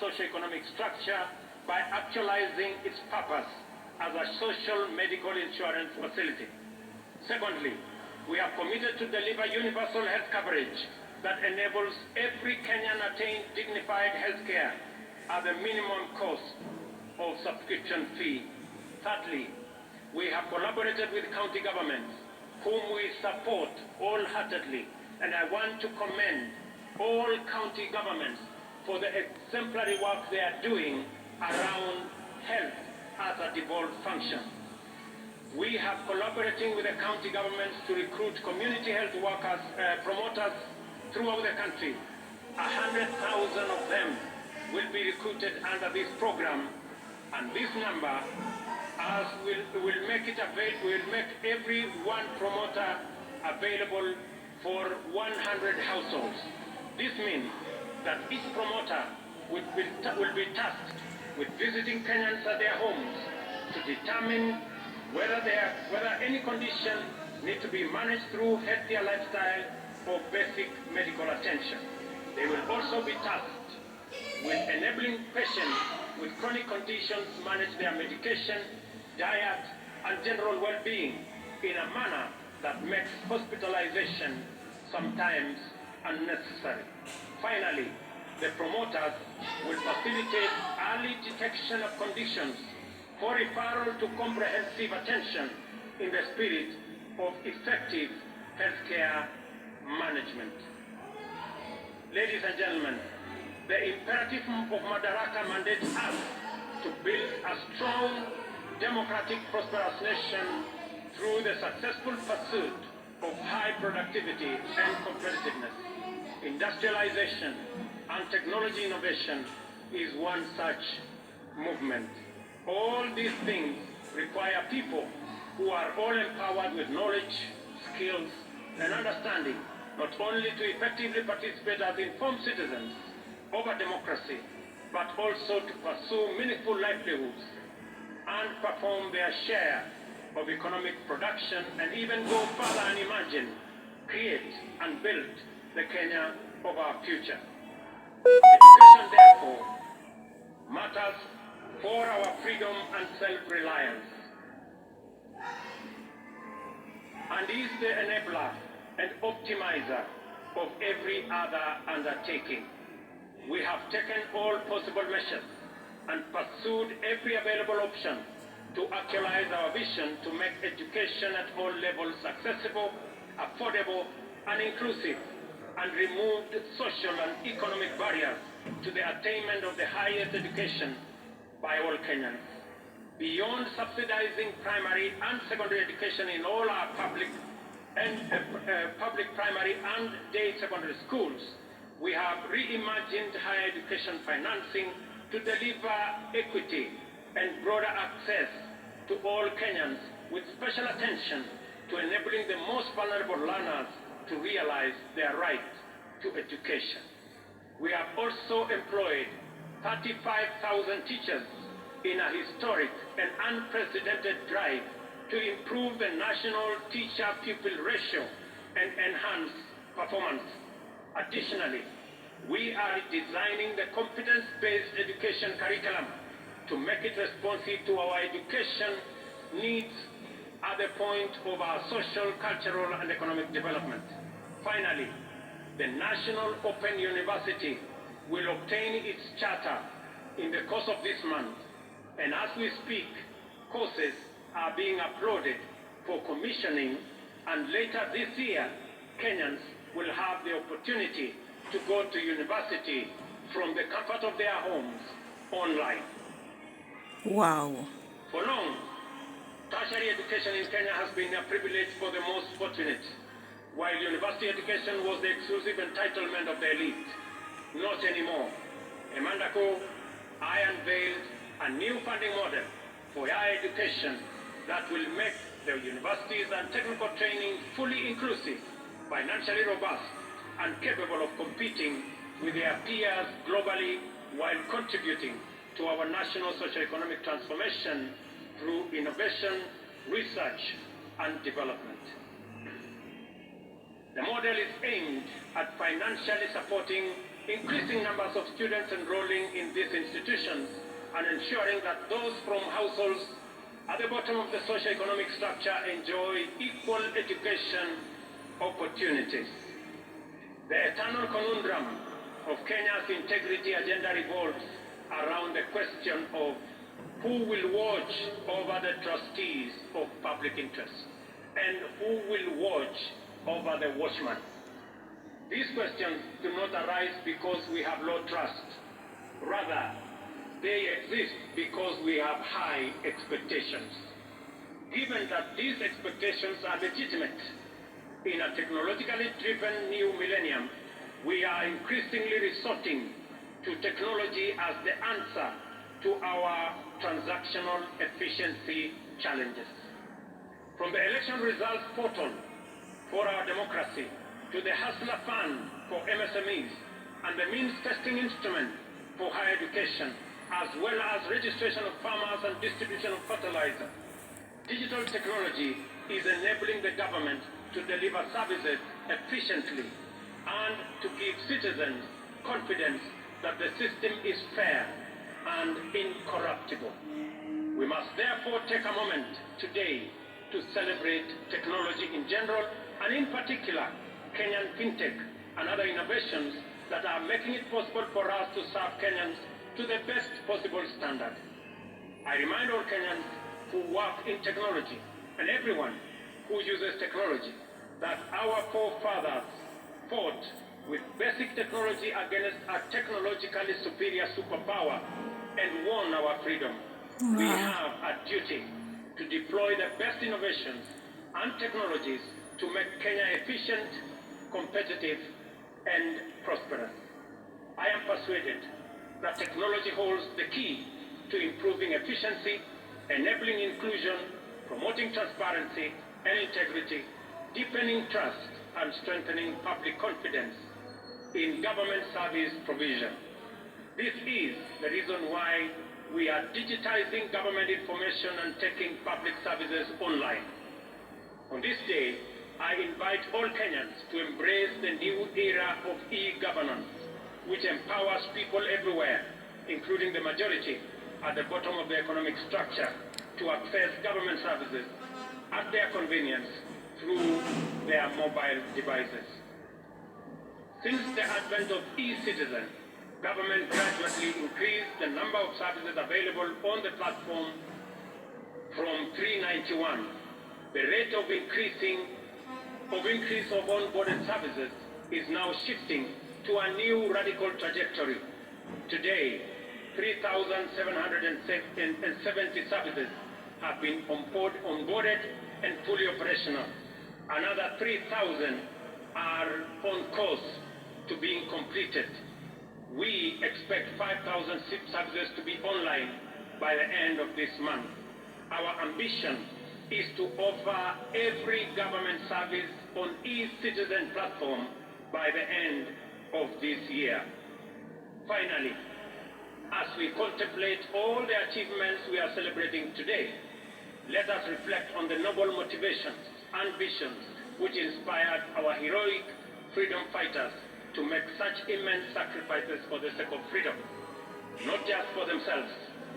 socio-economic structure by actualizing its purpose as a social medical insurance facility. Secondly, we are committed to deliver universal health coverage that enables every Kenyan attain dignified health care at the minimum cost of subscription fee. Thirdly, we have collaborated with county governments, whom we support wholeheartedly, and I want to commend all county governments for the exemplary work they are doing around health as a devolved function. We have collaborating with the county governments to recruit community health workers, promoters throughout the country. 100,000 of them will be recruited under this program, and this number will make every one promoter available for 100 households. This means that each promoter will be tasked with visiting Kenyans at their homes to determine whether any condition needs to be managed through healthier lifestyle or basic medical attention. They will also be tasked with enabling patients with chronic conditions manage their medication, diet, and general well-being in a manner that makes hospitalization sometimes unnecessary. Finally, the promoters will facilitate early detection of conditions for referral to comprehensive attention in the spirit of effective healthcare management. Ladies and gentlemen, the imperative of Madaraka mandates us to build a strong, democratic, prosperous nation through the successful pursuit of high productivity and competitiveness. Industrialization and technology innovation is one such movement. All these things require people who are all empowered with knowledge, skills, and understanding, not only to effectively participate as informed citizens over democracy, but also to pursue meaningful livelihoods and perform their share of economic production, and even go further and imagine, create, and build the Kenya of our future. Education, therefore, matters for our freedom and self-reliance, and is the enabler and optimizer of every other undertaking. We have taken all possible measures and pursued every available option to actualize our vision to make education at all levels accessible, affordable, and inclusive, and removed social and economic barriers to the attainment of the highest education by all Kenyans. Beyond subsidizing primary and secondary education in all our public primary and day secondary schools, we have reimagined higher education financing to deliver equity and broader access to all Kenyans, with special attention to enabling the most vulnerable learners to realize their right to education. We have also employed 35,000 teachers in a historic and unprecedented drive to improve the national teacher-pupil ratio and enhance performance. Additionally, we are designing the competence-based education curriculum to make it responsive to our education needs at the point of our social, cultural, and economic development. Finally, the National Open University will obtain its charter in the course of this month, and as we speak, courses are being uploaded for commissioning, and later this year, Kenyans will have the opportunity to go to university from the comfort of their homes online. Wow. For long, tertiary education in Kenya has been a privilege for the most fortunate, while university education was the exclusive entitlement of the elite. Not anymore. A month ago, I unveiled a new funding model for higher education that will make the universities and technical training fully inclusive, financially robust, and capable of competing with their peers globally, while contributing to our national socio-economic transformation through innovation, research, and development. The model is aimed at financially supporting increasing numbers of students enrolling in these institutions, and ensuring that those from households at the bottom of the socio-economic structure enjoy equal education opportunities. The eternal conundrum of Kenya's integrity agenda revolves around the question of who will watch over the trustees of public interest and who will watch over the watchman. These questions do not arise because we have low trust. Rather, they exist because we have high expectations. Given that these expectations are legitimate, in a technologically driven new millennium, we are increasingly resorting to technology as the answer to our transactional efficiency challenges. From the election results portal for our democracy to the Hustler Fund for MSMEs and the means testing instrument for higher education, as well as registration of farmers and distribution of fertilizer, digital technology is enabling the government to deliver services efficiently and to give citizens confidence that the system is fair and incorruptible. We must therefore take a moment today to celebrate technology in general, and in particular, Kenyan fintech and other innovations that are making it possible for us to serve Kenyans to the best possible standard. I remind all Kenyans who work in technology and everyone who uses technology that our forefathers fought with basic technology against a technologically superior superpower and won our freedom. We have a duty to deploy the best innovations and technologies to make Kenya efficient, competitive, and prosperous. I am persuaded that technology holds the key to improving efficiency, enabling inclusion, promoting transparency and integrity, deepening trust, and strengthening public confidence in government service provision. This is the reason why we are digitizing government information and taking public services online. On this day, I invite all Kenyans to embrace the new era of e-governance, which empowers people everywhere, including the majority at the bottom of the economic structure, to access government services at their convenience through their mobile devices. Since the advent of e-citizen, government gradually increased the number of services available on the platform from 391. The rate of increase of onboarded services is now shifting to a new radical trajectory. Today, 3,770 services have been onboarded and fully operational. Another 3,000 are on course to being completed. We expect 5,000 services to be online by the end of this month. Our ambition is to offer every government service on e-citizen platform by the end of this year. Finally, as we contemplate all the achievements we are celebrating today, let us reflect on the noble motivations and visions which inspired our heroic freedom fighters to make such immense sacrifices for the sake of freedom, not just for themselves,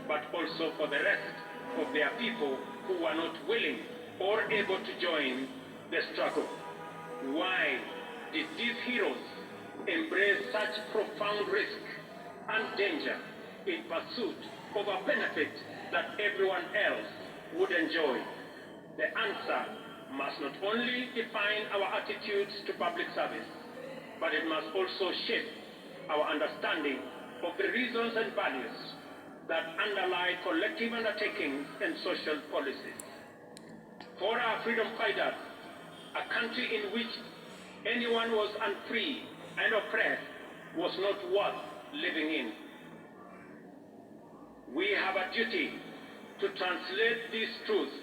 but also for the rest of their people who were not willing or able to join the struggle. Why did these heroes embrace such profound risk and danger in pursuit of a benefit that everyone else would enjoy? The answer must not only define our attitudes to public service, but it must also shape our understanding of the reasons and values that underlie collective undertakings and social policies. For our freedom fighters, a country in which anyone was unfree and oppressed was not worth living in. We have a duty to translate these truths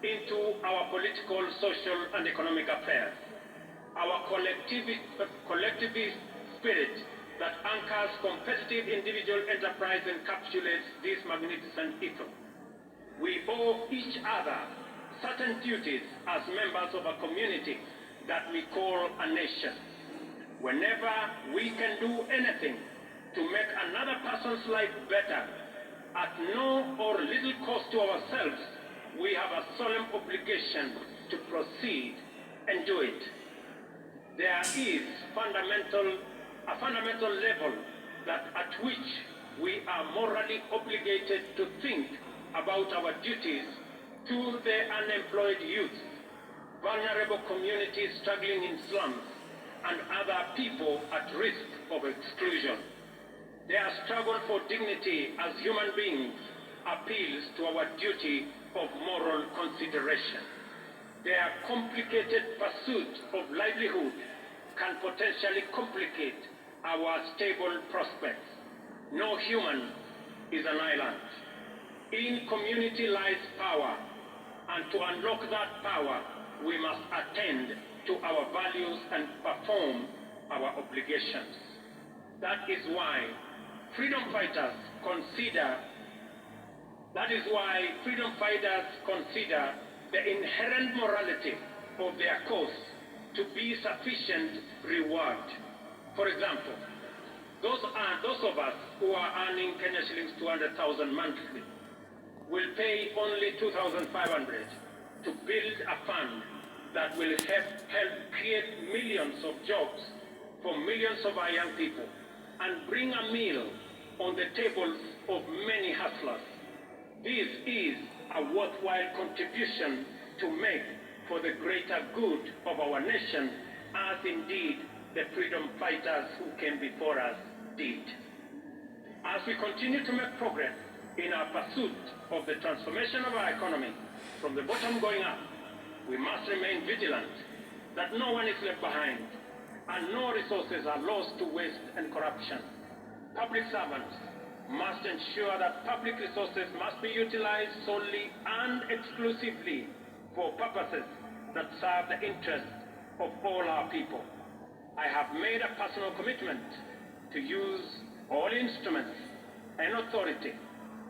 into our political, social, and economic affairs. Our collectivist spirit that anchors competitive individual enterprise encapsulates this magnificent ethos. We owe each other certain duties as members of a community that we call a nation. Whenever we can do anything to make another person's life better, at no or little cost to ourselves, we have a solemn obligation to proceed and do it. There is a fundamental level at which we are morally obligated to think about our duties to the unemployed youth, vulnerable communities struggling in slums, and other people at risk of exclusion. Their struggle for dignity as human beings appeals to our duty of moral consideration. Their complicated pursuit of livelihood can potentially complicate our stable prospects. No human is an island. In community lies power, and to unlock that power, we must attend to our values and perform our obligations. That is why freedom fighters consider the inherent morality of their cause to be sufficient reward. For example, those of us who are earning Kenya shillings 200,000 monthly will pay only 2,500 to build a fund that will help create millions of jobs for millions of our young people and bring a meal on the tables of many hustlers. This is a worthwhile contribution to make for the greater good of our nation, as indeed the freedom fighters who came before us did. As we continue to make progress in our pursuit of the transformation of our economy from the bottom going up, we must remain vigilant that no one is left behind and no resources are lost to waste and corruption. Public servants must ensure that public resources must be utilized solely and exclusively for purposes that serve the interests of all our people. I have made a personal commitment to use all instruments and authority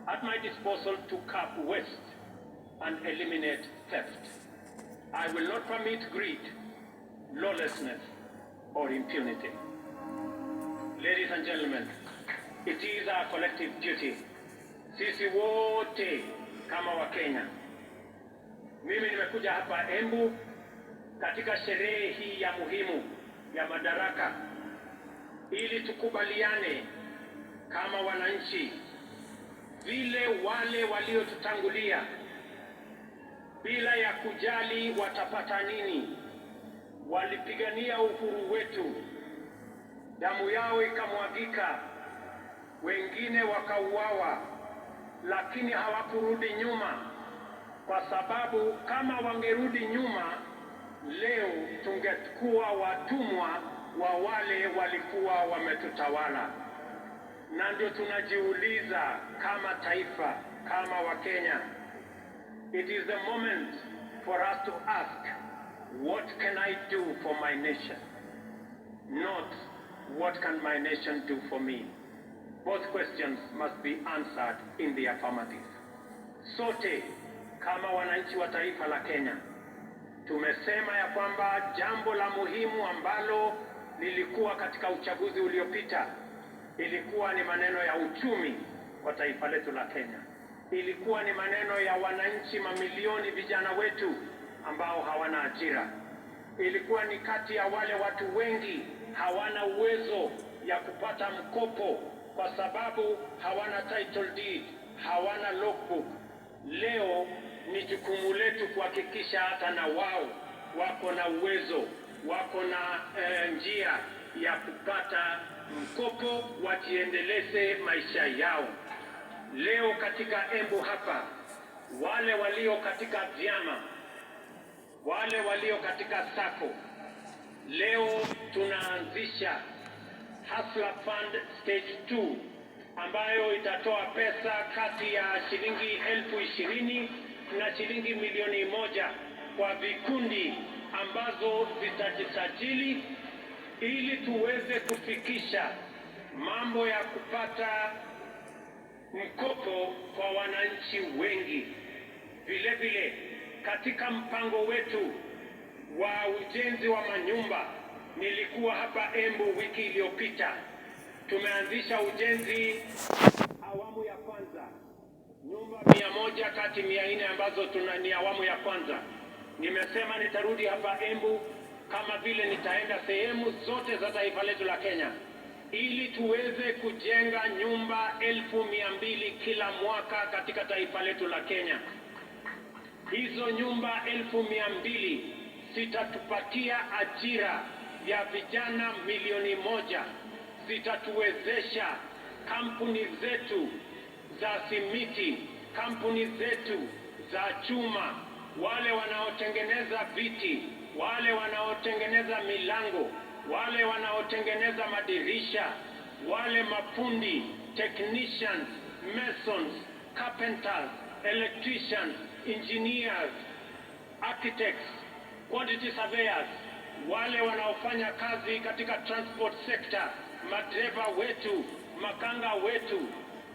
at my disposal to curb waste and eliminate theft. I will not permit greed, lawlessness, or impunity. Ladies and gentlemen, it is our collective duty, sisi wote kama Wakenya. Mimi nimekuja hapa Embu katika sherehe hii ya muhimu ya Madaraka ili tukubaliane kama wananchi vile wale waliotutangulia bila ya kujali watapata nini walipigania uhuru wetu, damu yao ikamwagika, wengine wakauawa, lakini hawakurudi nyuma, kwa sababu kama wangerudi nyuma leo tungekuwa watumwa wa wale walikuwa wametutawala. Na ndio tunajiuliza kama taifa, kama Wakenya, it is the moment for us to ask, what can I do for my nation? Not, what can my nation do for me? Both questions must be answered in the affirmative. Sote kama wananchi wa taifa la Kenya tumesema ya kwamba jambo la muhimu ambalo lilikuwa katika uchaguzi uliopita ilikuwa ni maneno ya uchumi kwa taifa letu la Kenya. Ilikuwa ni maneno ya wananchi mamilioni vijana wetu ambao hawana ajira. Ilikuwa ni kati ya wale watu wengi hawana uwezo ya kupata mkopo kwa sababu hawana title deed, hawana logbook. Leo ni jukumu letu kuhakikisha hata na wao wako na uwezo, wako na njia ya kupata mkopo wajiendeleze maisha yao. Leo katika Embu hapa, wale walio katika vyama, wale walio katika sako, leo tunaanzisha Hustler Fund Stage 2 ambayo itatoa pesa kati ya shilingi 20,000 na shilingi 1,000,000 kwa vikundi ambazo zitajisajili ili tuweze kufikisha mambo ya kupata mkopo kwa wananchi wengi. Vile vile katika mpango wetu wa ujenzi wa manyumba Nilikuwa hapa Embu wiki iliyopita. Tumeanzisha ujenzi awamu ya kwanza, nyumba 100 kati 400 ambazo ni awamu ya kwanza. Nimesema nitarudi hapa Embu kama vile nitaenda sehemu zote za taifa letu la Kenya, ili tuweze kujenga nyumba 1200 kila mwaka katika taifa letu la Kenya. Hizo nyumba 1200 zitatupatia ajira ya vijana 1,000,000. Zitatuwezesha kampuni zetu za simiti, kampuni zetu za chuma, wale wanaotengeneza viti, wale wanaotengeneza milango, wale wanaotengeneza madirisha, wale mafundi, technicians, masons, carpenters, electricians, engineers, architects, quantity surveyors, wale wanaofanya kazi katika transport sector, madereva wetu, makanga wetu,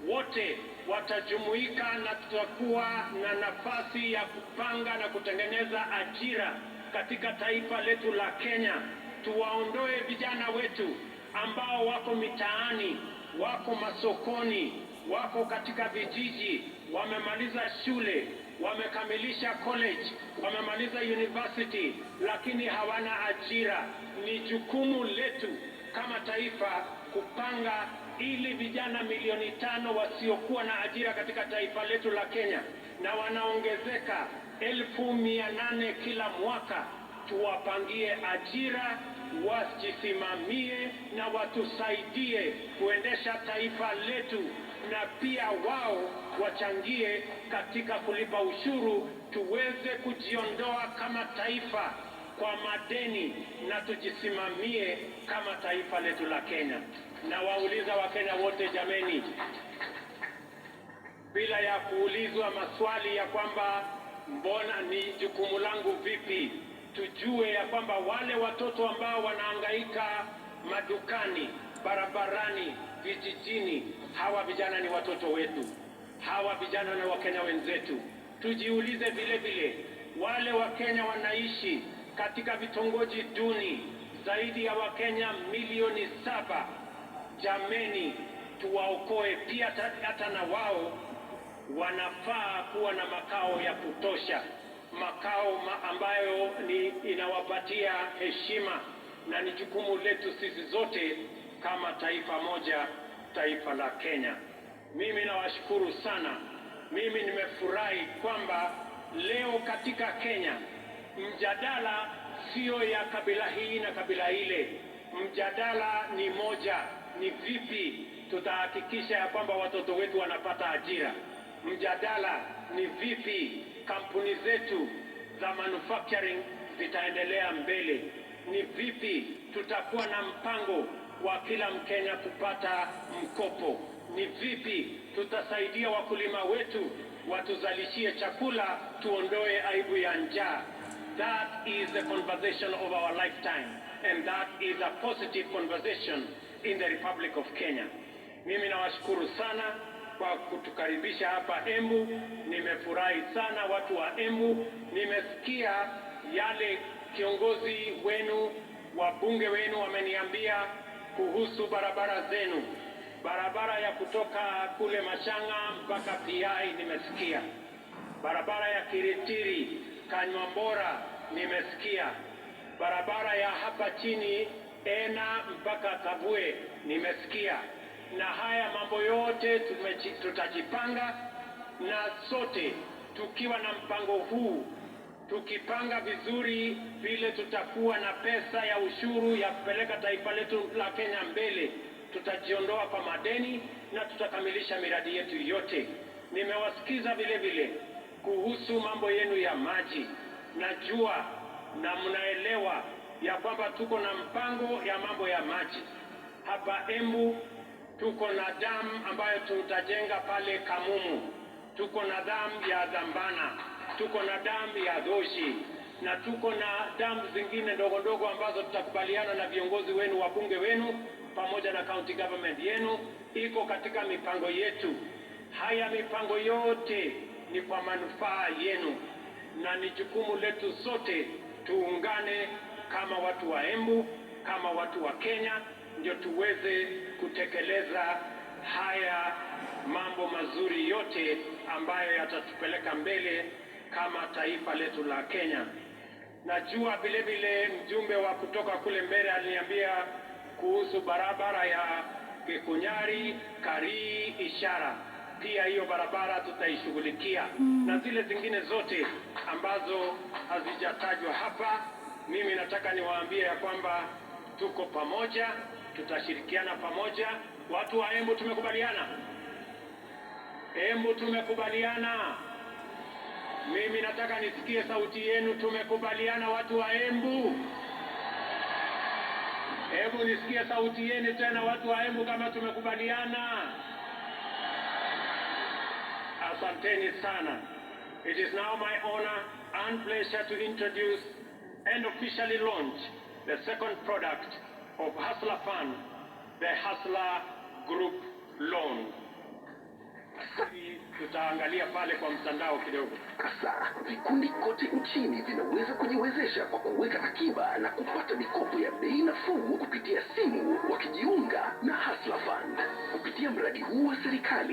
wote watajumuika na tutakuwa na nafasi ya kupanga na kutengeneza ajira katika taifa letu la Kenya. Tuwaondoe vijana wetu ambao wako mitaani, wako masokoni, wako katika vijiji, wamemaliza shule, wamekamilisha college, wamemaliza university, lakini hawana ajira. Ni jukumu letu kama taifa kupanga ili vijana 500,000 wasiokuwa na ajira katika taifa letu la Kenya, na wanaongezeka 1800 kila mwaka, tuwapangie ajira, wajisimamie na watusaidie kuendesha taifa letu, na pia wao wachangie katika kulipa ushuru, tuweze kujiondoa kama taifa kwa madeni na tujisimamie kama taifa letu la Kenya. Na wauliza Wakenya wote, jameni, bila ya kuulizwa maswali ya kwamba mbona ni jukumu langu vipi, tujue ya kwamba wale watoto ambao wanahangaika madukani, barabarani, vijijini, hawa vijana ni watoto wetu, hawa vijana na Wakenya wenzetu. Tujiulize vile vile, wale Wakenya wanaishi katika vitongoji duni, zaidi ya Wakenya 7 milioni. Jameni, tuwaokoe pia, hata na wao wanafaa kuwa na makao ya kutosha, makao ambayo inawapatia heshima, na ni jukumu letu sisi zote kama taifa moja, taifa la Kenya. Mimi nawashukuru sana. Mimi nimefurahi kwamba leo katika Kenya mjadala sio ya kabila hii na kabila ile. Mjadala ni moja, ni vipi tutahakikisha ya kwamba watoto wetu wanapata ajira. Mjadala ni vipi kampuni zetu za manufacturing zitaendelea mbele. Ni vipi tutakuwa na mpango wa kila Mkenya kupata mkopo. Ni vipi tutasaidia wakulima wetu watuzalishie chakula, tuondoe aibu ya njaa. That is the conversation of our lifetime, and that is a positive conversation in the Republic of Kenya. Mimi nawashukuru sana kwa kutukaribisha hapa Embu. Nimefurahi sana watu wa Embu. Nimesikia yale kiongozi wenu, wabunge wenu wameniambia kuhusu barabara zenu. Barabara ya kutoka kule Mashanga mpaka Piai nimesikia. Barabara ya Kiritiri, Kanywambora nimesikia. Barabara ya hapa chini Ena mpaka Kabwe nimesikia. Na haya mambo yote tutajipanga, na sote tukiwa na mpango huu, tukipanga vizuri vile tutakuwa na pesa ya ushuru ya kupeleka taifa letu la Kenya mbele, tutajiondoa kwa madeni na tutakamilisha miradi yetu yote. Nimewasikiza vile vile kuhusu mambo yenu ya maji. Najua na mnaelewa ya kwamba tuko na mpango ya mambo ya maji. Hapa Embu tuko na damu ambayo tutajenga pale Kamumu. Tuko na damu ya Zambana, tuko na damu ya Doshi, na tuko na damu zingine ndogo ndogo ambazo tutakubaliana na viongozi wenu, wabunge wenu, pamoja na county government yenu. Iko katika mipango yetu. Haya mipango yote ni kwa manufaa yenu, na ni jukumu letu sote tuungane kama watu wa Embu, kama watu wa Kenya, ndio tuweze kutekeleza haya mambo mazuri yote ambayo yatatupeleka mbele kama taifa letu la Kenya. Najua vile vile mjumbe wa kutoka kule mbele aliniambia kuhusu barabara ya Gikunyari, Karii, Ishara. Pia hiyo barabara tutaishughulikia, na zile zingine zote ambazo hazijatajwa hapa. Mimi nataka niwaambie ya kwamba tuko pamoja, tutashirikiana pamoja. Watu wa Embu tumekubaliana? Embu tumekubaliana? Mimi nataka nisikie sauti yenu. Tumekubaliana watu wa Embu? Hebu nisikie sauti yenu tena watu wa Embu kama tumekubaliana. Asanteni sana. It is now my honor and pleasure to introduce and officially launch the second product of Hustler Fund, the Hustler Group Loan. Tutaangalia pale kwa mtandao kidogo. Sasa vikundi kote nchini vinaweza kujiwezesha kwa kuweka akiba na kupata mikopo ya bei nafuu kupitia simu wakijiunga na Hustler Fund. Kupitia mradi huu wa serikali